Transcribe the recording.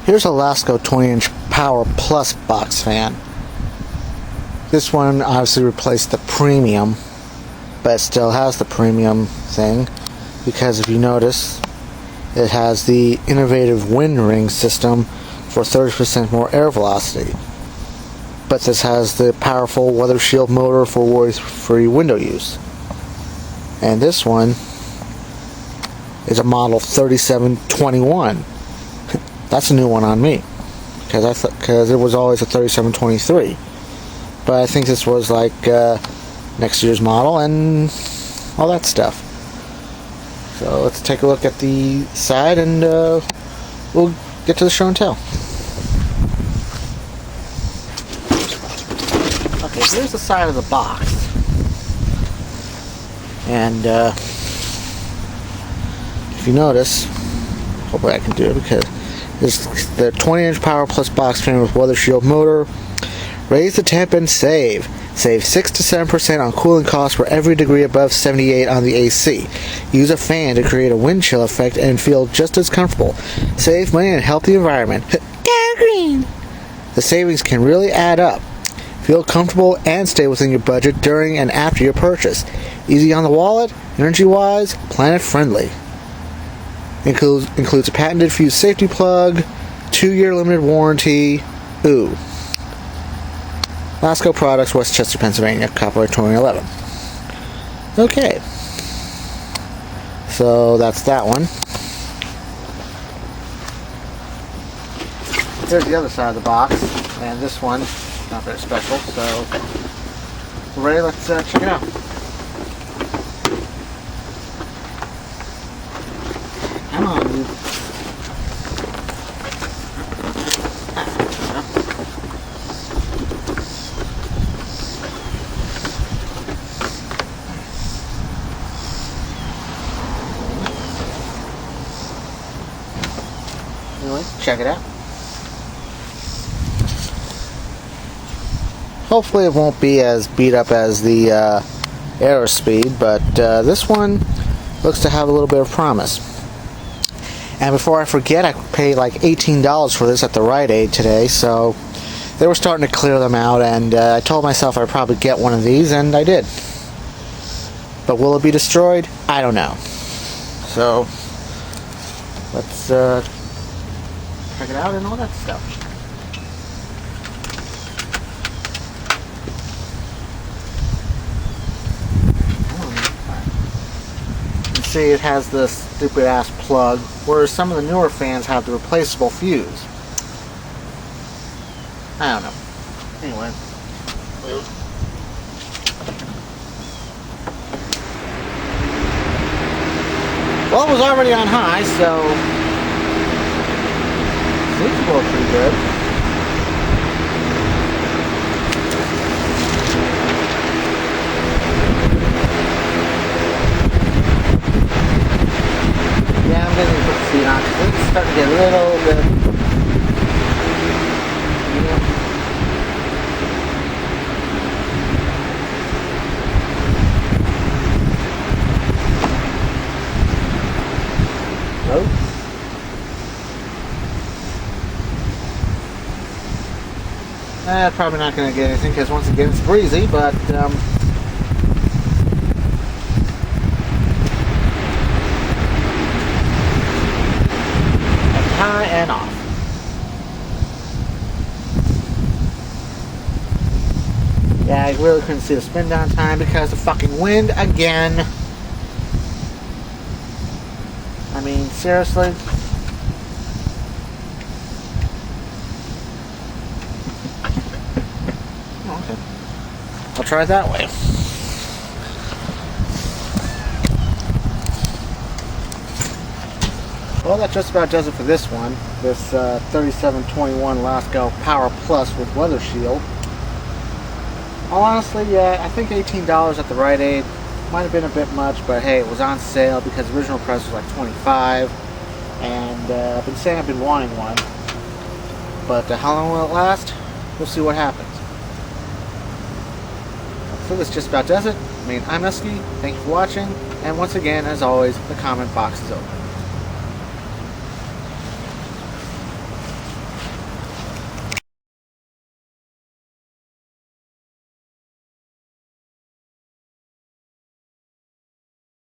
Here's a Lasko 20-inch Power Plus box fan. This one obviously replaced the premium, but it still has the premium thing, because if you notice, it has the innovative wind ring system for 30% more air velocity. But this has the powerful weather shield motor for worry-free window use. And this one is a model 3721. That's a new one on me, because it was always a 3723. But I think this was like next year's model and all that stuff. So let's take a look at the side and we'll get to the show and tell. Okay, here's the side of the box. And if you notice, hopefully I can do it, because it's the 20-inch Power Plus box fan with weather shield motor. Raise the temp and save. Save 6 to 7% on cooling costs for every degree above 78 on the AC. Use a fan to create a wind chill effect and feel just as comfortable. Save money and help the environment. Go green! The savings can really add up. Feel comfortable and stay within your budget during and after your purchase. Easy on the wallet, energy-wise, planet-friendly. Includes a patented fuse safety plug, 2-year limited warranty. Ooh. Lasko Products, Westchester, Pennsylvania, copyright 2011. Okay. So that's that one. There's the other side of the box, and this one, not very special, so we're ready, let's check it out. Come on, dude. Anyway, check it out. Hopefully it won't be as beat up as the Aerospeed, but this one looks to have a little bit of promise. And before I forget, I paid like $18 for this at the Rite-Aid today, so they were starting to clear them out, and I told myself I'd probably get one of these, and I did. But will it be destroyed? I don't know. So let's check it out and all that stuff. You see, it has this stupid ass plug, whereas some of the newer fans have the replaceable fuse. I don't know. Anyway. Well, it was already on high, so seems to work pretty good. Yeah, I'm going to put the seat on because it's starting to get a little bit. Nope. Probably not going to get anything because once again it's breezy, but high and off. Yeah, I really couldn't see the spin down time because of fucking wind again. I mean, seriously? Okay. I'll try it that way. Well, that just about does it for this one. This 3721 Lasko Power Plus with weather shield. Honestly, yeah, I think $18 at the Rite-Aid might have been a bit much, but hey, it was on sale because the original price was like $25, and I've been saying I've been wanting one, but how long will it last? We'll see what happens. So this just about does it. I mean, I'm Eskie, thank you for watching, and once again, as always, the comment box is open.